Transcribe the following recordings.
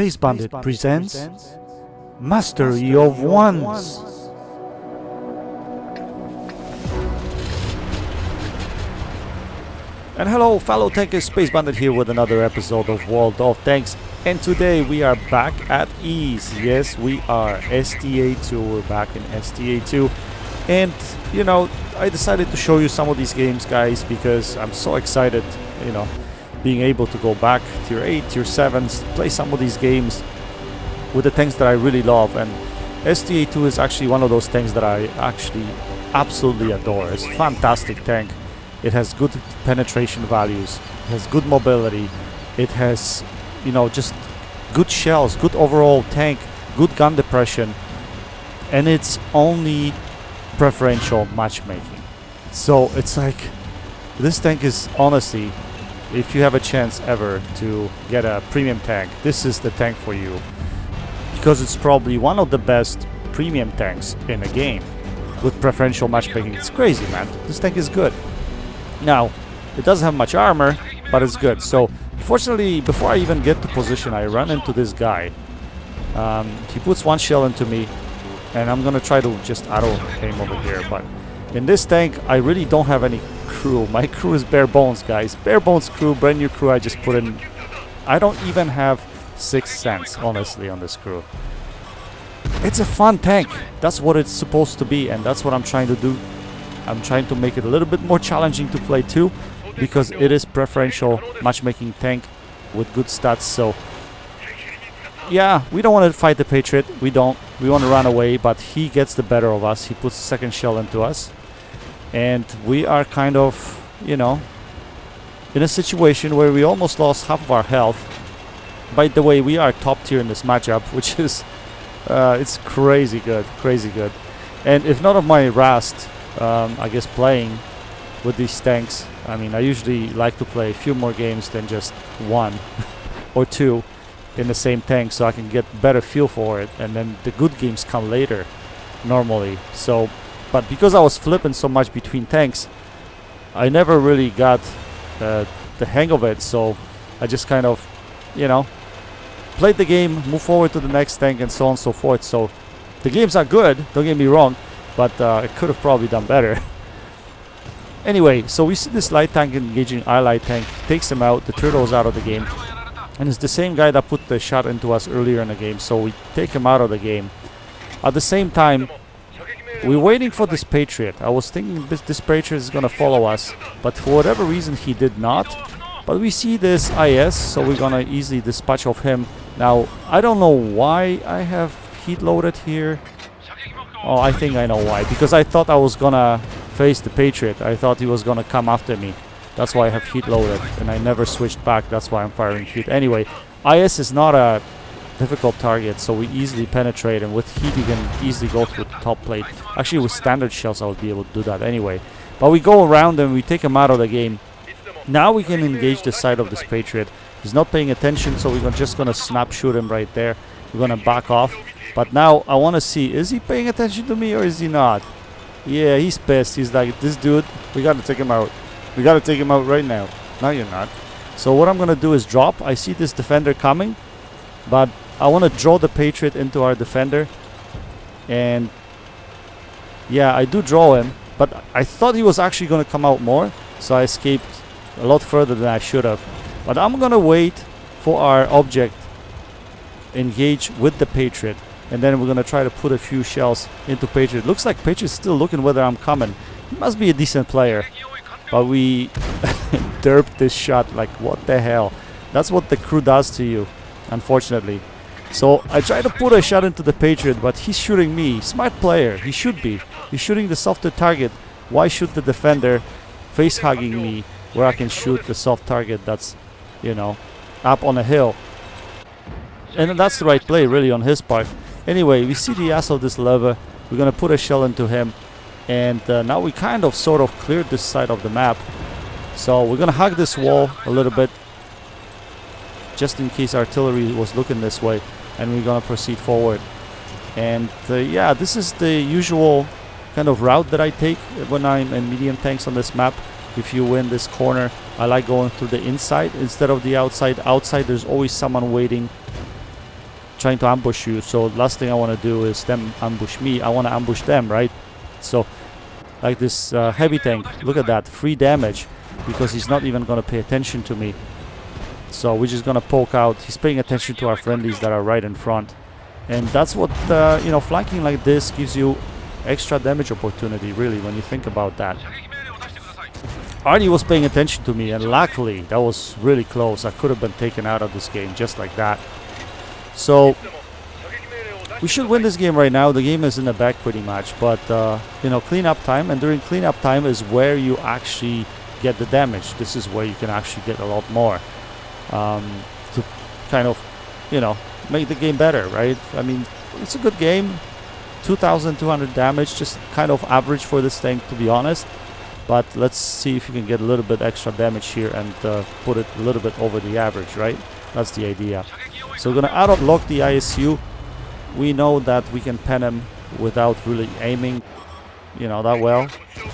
Space Bandit presents Mastery of Ones. And hello fellow tankers, Space Bandit here with another episode of World of Tanks. And today we are back at ease. Yes, we are STA-2. We're back in STA-2. And, you know, I decided to show you some of these games, guys, because I'm so excited, you know, being able to go back tier 8, tier 7s, play some of these games with the tanks that I really love. And STA-2 is actually one of those tanks that I actually absolutely adore. It's a fantastic tank. It has good penetration values, it has good mobility, it has, you know, just good shells, good overall tank, good gun depression, and it's only preferential matchmaking. So it's like, this tank is honestly, if you have a chance ever to get a premium tank, this is the tank for you, because it's probably one of the best premium tanks in a game with preferential matchmaking. It's crazy, man. This tank is good. Now, it doesn't have much armor, but it's good. So, fortunately, before I even get to position, I run into this guy. He puts one shell into me, and I'm gonna try to just auto aim over here. But in this tank, I really don't have any crew. My crew is bare bones, guys. Bare bones crew, brand new crew I just put in. I don't even have 6 cents, honestly, on this crew. It's a fun tank. That's what it's supposed to be, and that's what I'm trying to do. I'm trying to make it a little bit more challenging to play too, because it is preferential matchmaking tank with good stats. So yeah, we don't want to fight the Patriot. We don't. We want to run away, but he gets the better of us. He puts a second shell into us, and we are kind of, you know, in a situation where we almost lost half of our health. By the way, we are top tier in this matchup, which is it's crazy good, crazy good. And if not of my Rast, I guess playing with these tanks, I mean, I usually like to play a few more games than just one or two in the same tank, so I can get better feel for it, and then the good games come later normally. So, but because I was flipping so much between tanks, I never really got the hang of it. So I just kind of, you know, played the game, move forward to the next tank, and so on and so forth. So the games are good, don't get me wrong, but it could have probably done better. Anyway, so we see this light tank engaging our light tank, takes him out, the turtle's out of the game, and it's the same guy that put the shot into us earlier in the game, so we take him out of the game. At the same time, we're waiting for this Patriot. I was thinking this Patriot is gonna follow us, but for whatever reason he did not. But we see this IS, so we're gonna easily dispatch of him. Now, I don't know why I have heat loaded here. Oh, I think I know why. Because I thought I was gonna face the Patriot. I thought he was gonna come after me. That's why I have heat loaded. And I never switched back. That's why I'm firing heat. Anyway, IS is not a difficult target, so we easily penetrate. And with heat, you can easily go through the top plate. Actually, with standard shells, I would be able to do that anyway. But we go around and we take him out of the game. Now we can engage the side of this Patriot. He's not paying attention, so we're just gonna snap shoot him right there. We're gonna back off. But now I want to see, is he paying attention to me or is he not? Yeah, he's pissed. He's like, this dude, we got to take him out. We got to take him out right now. No, you're not. So what I'm going to do is drop. I see this defender coming, but I want to draw the Patriot into our defender. And yeah, I do draw him, but I thought he was actually going to come out more, so I escaped a lot further than I should have. But I'm going to wait for our object engage with the Patriot. And then we're going to try to put a few shells into Patriot. Looks like Patriot's still looking whether I'm coming. He must be a decent player. But we derped this shot. Like, what the hell? That's what the crew does to you, unfortunately. So I try to put a shot into the Patriot, but he's shooting me. Smart player. He should be. He's shooting the softer target. Why shoot the defender face hugging me where I can shoot the soft target that's, you know, up on a hill? And that's the right play, really, on his part. Anyway, we see the ass of this lever. We're going to put a shell into him. And now we kind of sort of cleared this side of the map. So we're going to hug this wall a little bit, just in case artillery was looking this way. And we're going to proceed forward. And yeah, this is the usual kind of route that I take when I'm in medium tanks on this map. If you win this corner, I like going through the inside instead of the outside. Outside, there's always someone waiting trying to ambush you. So last thing I want to do is them ambush me. I want to ambush them, right? So like this heavy tank, look at that, 3 damage, because he's not even going to pay attention to me. So we're just going to poke out. He's paying attention to our friendlies that are right in front. And that's what, you know, flanking like this gives you extra damage opportunity, really, when you think about that. Artie was paying attention to me, and luckily, that was really close. I could have been taken out of this game just like that. So we should win this game right now. The game is in the back pretty much, but you know, cleanup time, and during cleanup time is where you actually get the damage. This is where you can actually get a lot more to kind of, you know, make the game better, right? I mean, it's a good game. 2,200 damage, just kind of average for this tank, to be honest. But let's see if you can get a little bit extra damage here and put it a little bit over the average, right? That's the idea. So we're going to auto-lock the ISU. We know that we can pen him without really aiming, you know, that well.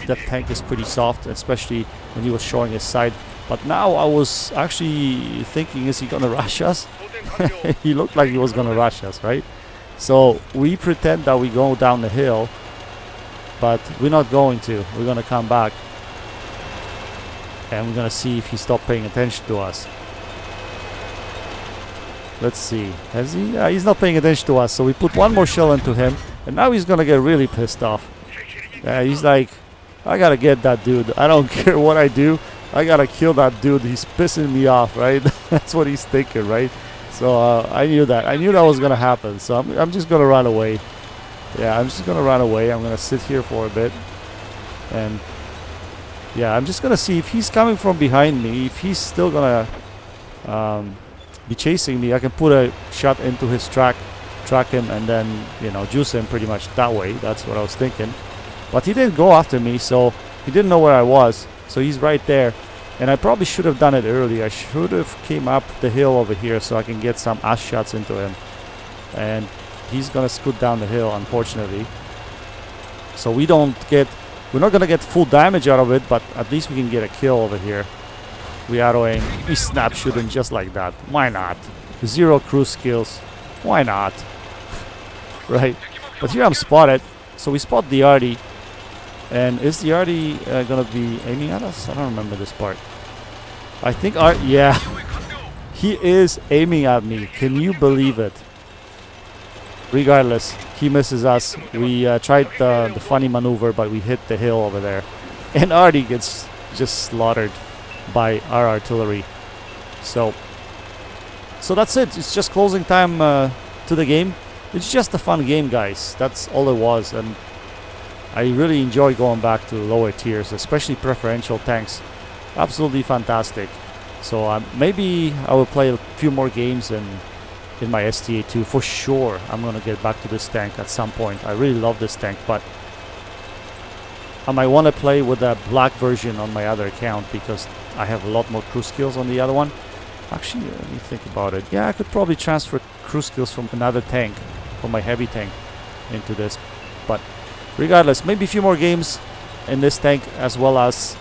That tank is pretty soft, especially when he was showing his side. But now I was actually thinking, is he going to rush us? He looked like he was going to rush us, right? So we pretend that we go down the hill, but we're not going to. We're going to come back, and we're going to see if he stopped paying attention to us. Let's see. Has he? Yeah, he's not paying attention to us. So we put one more shell into him, and now he's going to get really pissed off. He's like, I got to get that dude. I don't care what I do. I got to kill that dude. He's pissing me off, right? That's what he's thinking, right? So I knew that. I knew that was going to happen. So I'm just going to run away. Yeah, I'm just going to run away. I'm going to sit here for a bit. And yeah, I'm just going to see if he's coming from behind me. If he's still going to be chasing me, I can put a shot into his track him, and then, you know, juice him pretty much that way. That's what I was thinking. But he didn't go after me, so he didn't know where I was. So he's right there. And I probably should have done it early. I should have came up the hill over here so I can get some ass shots into him. And he's going to scoot down the hill, unfortunately. So we're not going to get full damage out of it, but at least we can get a kill over here. We auto aim. We snap shoot him just like that. Why not? 0 cruise skills. Why not? Right. But here I'm spotted. So we spot the Artie. And is the Artie going to be aiming at us? I don't remember this part. I think yeah. He is aiming at me. Can you believe it? Regardless, he misses us. We tried the funny maneuver, but we hit the hill over there. And Artie gets just slaughtered by our artillery. So that's it. It's just closing time to the game. It's just a fun game, guys. That's all it was. And I really enjoy going back to lower tiers, especially preferential tanks. Absolutely fantastic. So maybe I will play a few more games in my STA-2 for sure. I'm gonna get back to this tank at some point. I really love this tank, but I might want to play with the black version on my other account because I have a lot more crew skills on the other one. Actually, let me think about it. Yeah, I could probably transfer crew skills from another tank, from my heavy tank, into this. But regardless, maybe a few more games in this tank as well as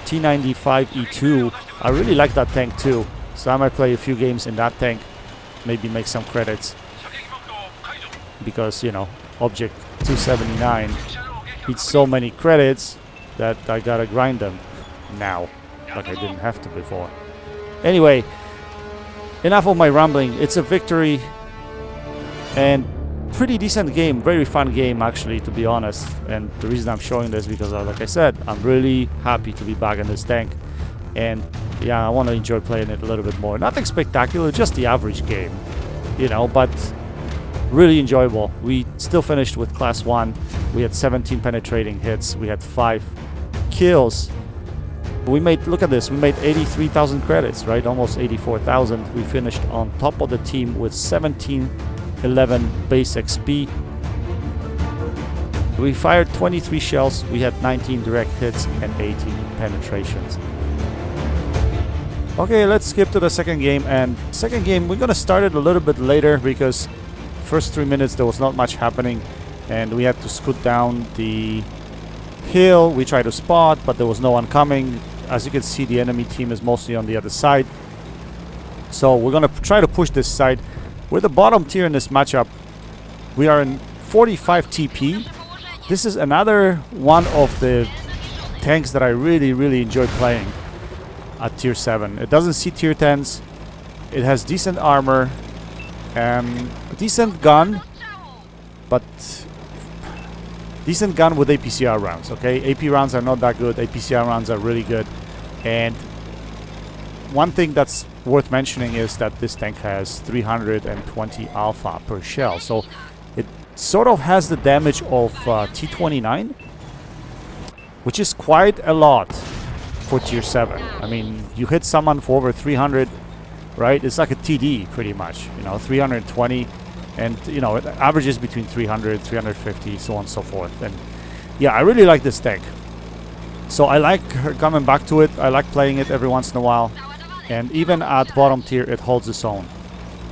T95E2. I really like that tank too, so I might play a few games in that tank, maybe make some credits, because, you know, Object 279 needs so many credits that I gotta grind them now, like I didn't have to before. Anyway, enough of my rambling. It's a victory and pretty decent game, very fun game actually, to be honest. And the reason I'm showing this because, like I said, I'm really happy to be back in this tank, and yeah, I want to enjoy playing it a little bit more. Nothing spectacular, just the average game, you know, but really enjoyable. We still finished with class 1. We had 17 penetrating hits. We had 5 kills. We made, look at this, we made 83,000 credits, right? Almost 84,000. We finished on top of the team with 1711 base XP. We fired 23 shells. We had 19 direct hits and 18 penetrations. Okay, let's skip to the second game. And second game, we're gonna start it a little bit later because first 3 minutes there was not much happening, and we had to scoot down the hill. We tried to spot, but there was no one coming. As you can see, the enemy team is mostly on the other side. So we're gonna try to push this side. We're the bottom tier in this matchup. We are in 45 TP. This is another one of the tanks that I really enjoy playing at tier 7. It doesn't see tier 10s. It has decent armor, a decent gun, but decent gun with APCR rounds, okay? AP rounds are not that good. APCR rounds are really good. And one thing that's worth mentioning is that this tank has 320 alpha per shell. So it sort of has the damage of T29, which is quite a lot for tier 7. I mean, you hit someone for over 300, right? It's like a TD pretty much, you know, 320. And, you know, it averages between 300, 350, so on and so forth. And yeah, I really like this tank. So I like coming back to it. I like playing it every once in a while. And even at bottom tier, it holds its own.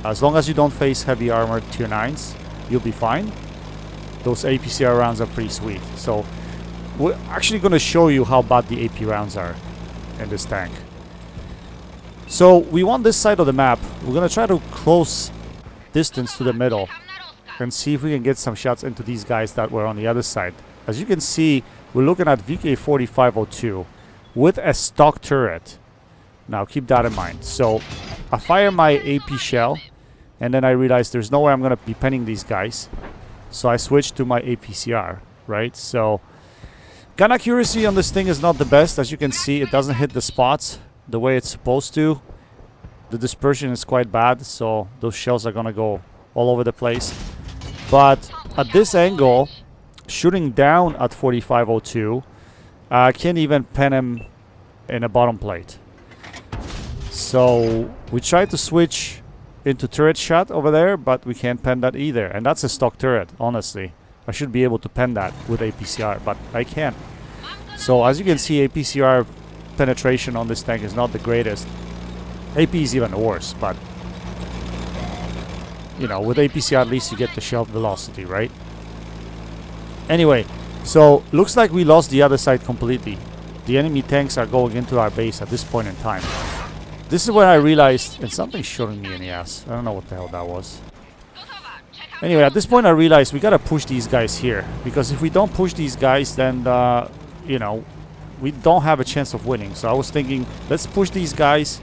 As long as you don't face heavy armor tier 9s, you'll be fine. Those APCR rounds are pretty sweet. So we're actually going to show you how bad the AP rounds are in this tank. So we want this side of the map. We're going to try to close distance to the middle and see if we can get some shots into these guys that were on the other side. As you can see, we're looking at VK4502 with a stock turret. Now keep that in mind. So I fire my AP shell and then I realize there's no way I'm going to be penning these guys. So I switch to my APCR, right? So gun accuracy on this thing is not the best. As you can see, it doesn't hit the spots the way it's supposed to. The dispersion is quite bad, so those shells are gonna go all over the place. But at this angle, shooting down at 4502, I can't even pen him in a bottom plate. So we tried to switch into turret shot over there, but we can't pen that either. And that's a stock turret, honestly. I should be able to pen that with APCR, but I can't. So as you can see, APCR penetration on this tank is not the greatest. AP is even worse, but you know, with APCR at least you get the shell velocity, right? Anyway, so looks like we lost the other side completely. The enemy tanks are going into our base at this point in time. This is when I realized, and something's shooting me in the ass. I don't know what the hell that was. Anyway, at this point I realized we gotta push these guys here, because if we don't push these guys, then you know, we don't have a chance of winning. So I was thinking, let's push these guys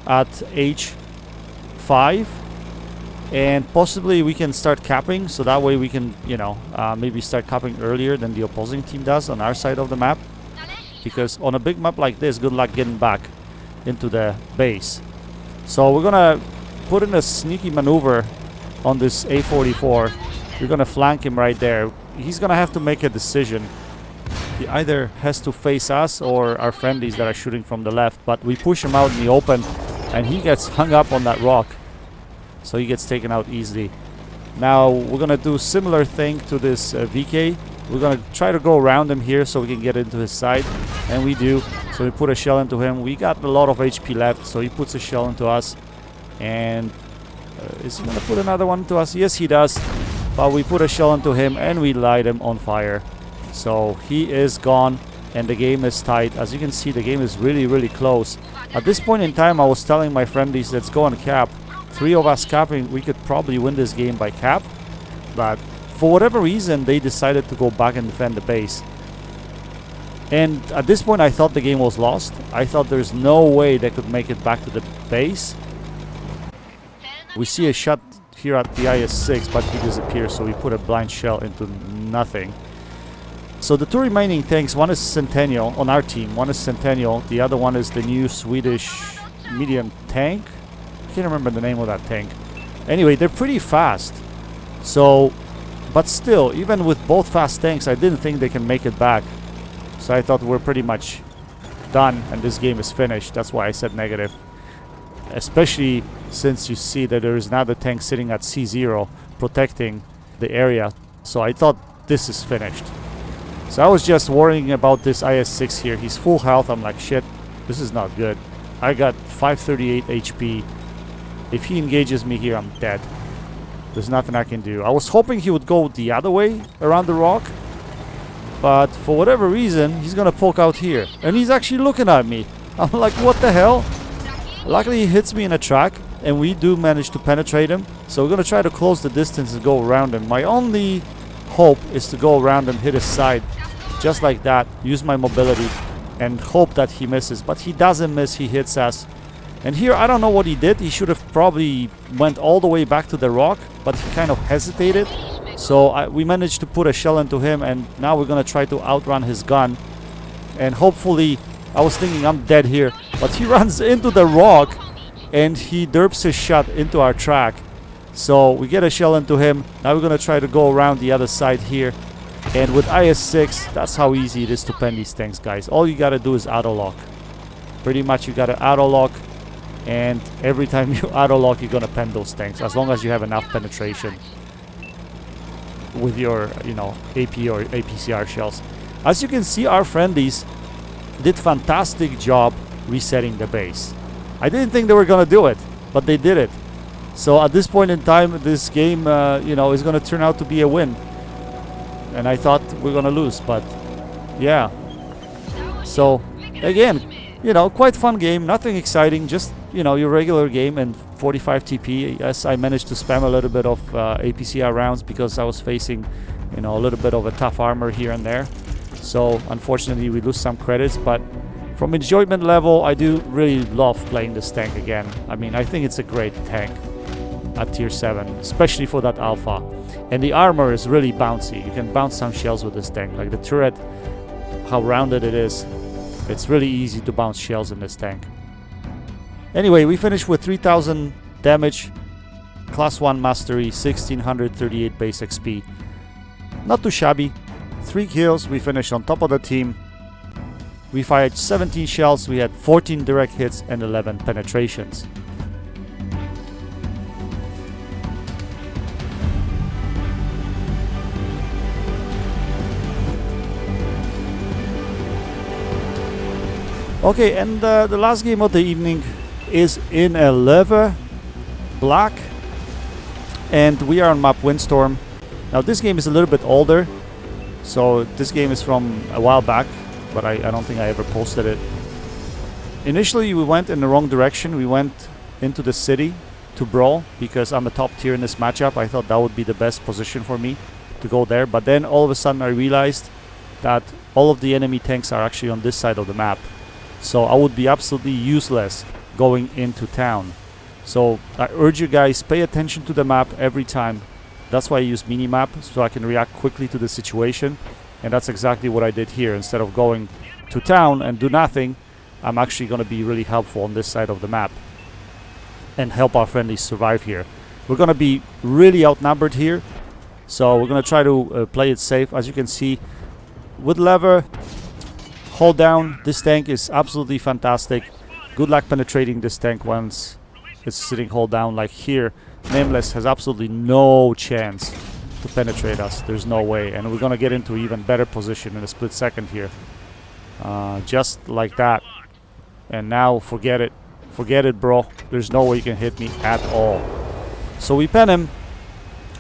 at H5 and possibly we can start capping, so that way we can, you know, maybe start capping earlier than the opposing team does on our side of the map, because on a big map like this, good luck getting back into the base. So we're gonna put in a sneaky maneuver on this A44. We're gonna flank him right there. He's gonna have to make a decision. He either has to face us or our friendlies that are shooting from the left, but we push him out in the open and he gets hung up on that rock, so he gets taken out easily. Now we're gonna do similar thing to this VK. We're gonna try to go around him here so we can get into his side, and we do. So we put a shell into him. We got a lot of HP left, so he puts a shell into us. And is he gonna put another one into us? Yes, he does. But we put a shell into him and we light him on fire. So he is gone and the game is tight. As you can see, the game is really close. At this point in time, I was telling my friendlies, let's go on cap. 3 of us capping, we could probably win this game by cap. But for whatever reason, they decided to go back and defend the base. And at this point, I thought the game was lost. I thought there's no way they could make it back to the base. We see a shot here at the IS-6, but he disappears, so we put a blind shell into nothing. So the 2 remaining tanks, one is Centennial on our team, one is Centennial, the other one is the new Swedish medium tank. I can't remember the name of that tank. Anyway, they're pretty fast. So, but still, even with both fast tanks, I didn't think they can make it back. So I thought we're pretty much done and this game is finished. That's why I said negative. Especially since you see that there is another tank sitting at C0 protecting the area. So I thought this is finished. So I was just worrying about this IS-6 here. He's full health. I'm like, shit, this is not good. I got 538 HP. If he engages me here, I'm dead. There's nothing I can do. I was hoping he would go the other way around the rock. But for whatever reason, he's gonna poke out here. And he's actually looking at me. I'm like, what the hell? Luckily he hits me in a track and we do manage to penetrate him. So we're going to try to close the distance and go around him. My only hope is to go around and hit his side, just like that. Use my mobility and hope that he misses. But he doesn't miss, he hits us. And here, I don't know what he did. He should have probably went all the way back to the rock, but he kind of hesitated. So we managed to put a shell into him, and now we're going to try to outrun his gun. And hopefully, I was thinking I'm dead here, but he runs into the rock, and he derps his shot into our track. So we get a shell into him. Now we're going to try to go around the other side here. And with IS-6, that's how easy it is to pen these tanks, guys. All you got to do is auto-lock. Pretty much you got to auto-lock. And every time you auto-lock, you're going to pen those tanks, as long as you have enough penetration with your, you know, AP or APCR shells. As you can see, our friendlies did fantastic job resetting the base. I didn't think they were going to do it, but they did it. So at this point in time, this game, you know, is going to turn out to be a win. And I thought we're going to lose, but yeah. So again, you know, quite fun game, nothing exciting, just, you know, your regular game and 45 TP. Yes, I managed to spam a little bit of APCR rounds because I was facing, you know, a little bit of a tough armor here and there. So unfortunately we lose some credits, but from enjoyment level, I do really love playing this tank again. I mean, I think it's a great tank at tier 7, especially for that alpha. And the armor is really bouncy. You can bounce some shells with this tank. Like the turret, how rounded it is. It's really easy to bounce shells in this tank. Anyway, we finished with 3000 damage, class 1 mastery, 1638 base XP. Not too shabby. 3 kills, we finished on top of the team. We fired 17 shells, we had 14 direct hits and 11 penetrations. Okay, and the last game of the evening is in a Lowe Black, and we are on map Windstorm. Now this game is a little bit older, so this game is from a while back, but I don't think I ever posted it. Initially we went in the wrong direction. We went into the city to brawl because I'm a top tier in this matchup. I thought that would be the best position for me to go there, but then all of a sudden I realized that all of the enemy tanks are actually on this side of the map. So I would be absolutely useless going into town. So I urge you guys, pay attention to the map every time. That's why I use minimap, so I can react quickly to the situation. And that's exactly what I did here. Instead of going to town and do nothing, I'm actually going to be really helpful on this side of the map and help our friendlies survive here. We're going to be really outnumbered here, so we're going to try to play it safe. As you can see, with lever, hold down, this tank is absolutely fantastic. Good luck penetrating this tank once it's sitting hold down like here. Nameless has absolutely no chance to penetrate us. There's no way. And we're going to get into even better position in a split second here. Just like that. And now forget it. Forget it, bro. There's no way you can hit me at all. So we pen him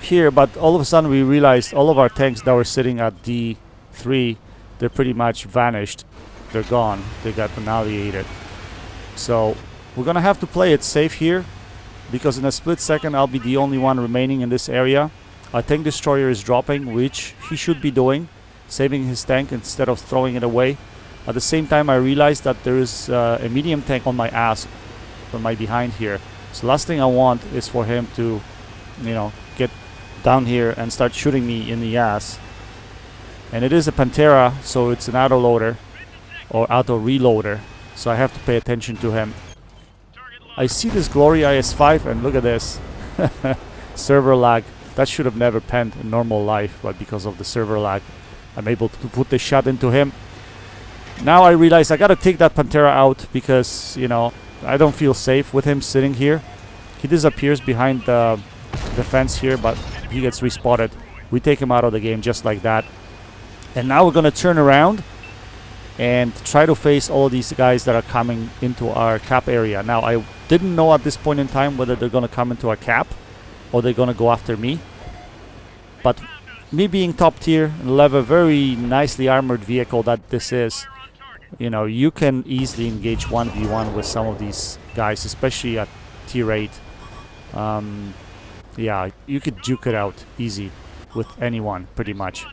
here, but all of a sudden we realized all of our tanks that were sitting at D3, they're pretty much vanished. They're gone. They got annihilated. So we're gonna have to play it safe here, because in a split second I'll be the only one remaining in this area. Our tank destroyer is dropping, which he should be doing, saving his tank instead of throwing it away. At the same time, I realized that there is a medium tank on my ass, on my behind here. So last thing I want is for him to, you know, get down here and start shooting me in the ass. And it is a Pantera, so it's an auto loader or auto reloader, so I have to pay attention to him. I see this Glory IS-5 and look at this. Server lag. That should have never penned in normal life, but because of the server lag, I'm able to put the shot into him. Now I realize I gotta take that Pantera out because, you know, I don't feel safe with him sitting here. He disappears behind the fence here, but he gets respotted. We take him out of the game just like that. And now we're gonna turn around and try to face all of these guys that are coming into our cap area. Now I didn't know at this point in time whether they're gonna come into our cap or they're gonna go after me. But me being top tier and have a very nicely armored vehicle that this is, you know, you can easily engage 1v1 with some of these guys, especially at tier 8 Yeah, you could duke it out easy with anyone, pretty much.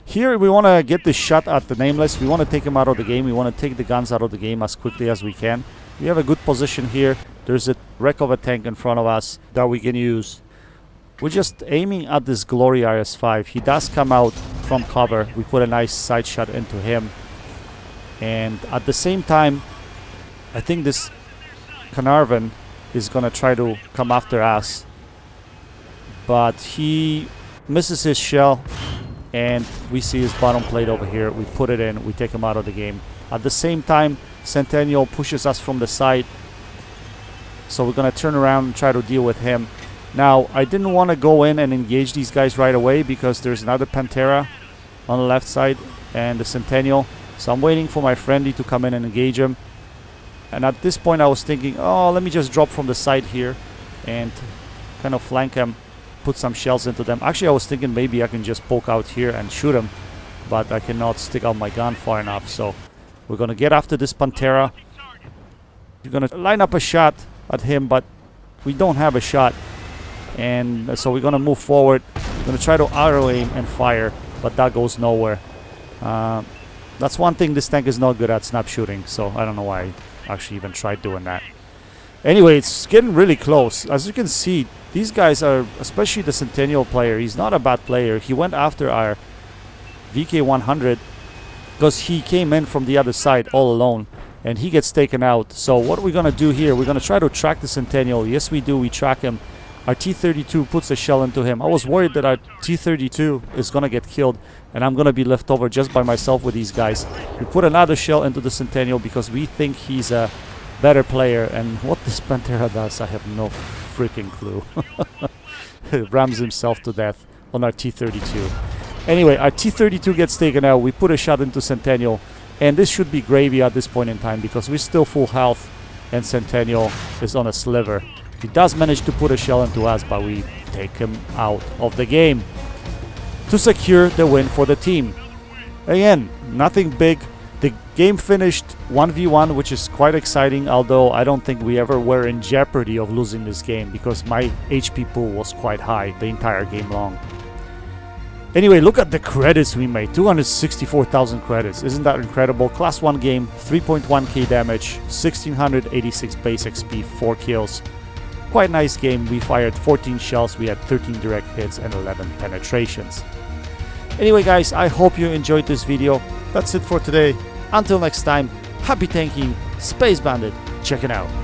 Here we want to get the shot at the Nameless. We want to take him out of the game. We want to take the guns out of the game as quickly as we can. We have a good position here. There's a wreck of a tank in front of us that we can use. We're just aiming at this Glory RS5. He does come out from cover. We put a nice side shot into him. And at the same time, I think this Carnarvon is going to try to come after us. But he misses his shell. And we see his bottom plate over here. We put it in. We take him out of the game. At the same time, Centennial pushes us from the side. So we're going to turn around and try to deal with him. Now, I didn't want to go in and engage these guys right away because there's another Pantera on the left side and the Centennial. So I'm waiting for my friendly to come in and engage him. And at this point I was thinking, oh, let me just drop from the side here and kind of flank him, put some shells into them. Actually, I was thinking maybe I can just poke out here and shoot him, but I cannot stick out my gun far enough. So we're going to get after this Pantera. We're going to line up a shot at him, but we don't have a shot. And so we're going to move forward. We're going to try to auto aim and fire, but that goes nowhere. That's one thing this tank is not good at, snap shooting. So I don't know why I actually even tried doing that. Anyway, it's getting really close. As you can see, these guys are, especially the Centennial player, he's not a bad player. He went after our VK100 because he came in from the other side all alone. And he gets taken out. So what we're going to do here, we're going to try to track the Centennial. Yes, we do. We track him. Our T-32 puts a shell into him. I was worried that our T-32 is going to get killed. And I'm going to be left over just by myself with these guys. We put another shell into the Centennial because we think he's a better player. And what this Pantera does, I have no freaking clue. Rams himself to death on our T-32. Anyway, our T-32 gets taken out. We put a shot into Centennial. And this should be gravy at this point in time because we're still full health and Centennial is on a sliver. He does manage to put a shell into us, but we take him out of the game to secure the win for the team. Again, nothing big. The game finished 1v1, which is quite exciting, although I don't think we ever were in jeopardy of losing this game because my HP pool was quite high the entire game long. Anyway, look at the credits we made. 264,000 credits. Isn't that incredible? Class 1 game, 3.1k damage, 1686 base XP, 4 kills. Quite nice game. We fired 14 shells. We had 13 direct hits and 11 penetrations. Anyway, guys, I hope you enjoyed this video. That's it for today. Until next time, happy tanking. Space Bandit, check it out.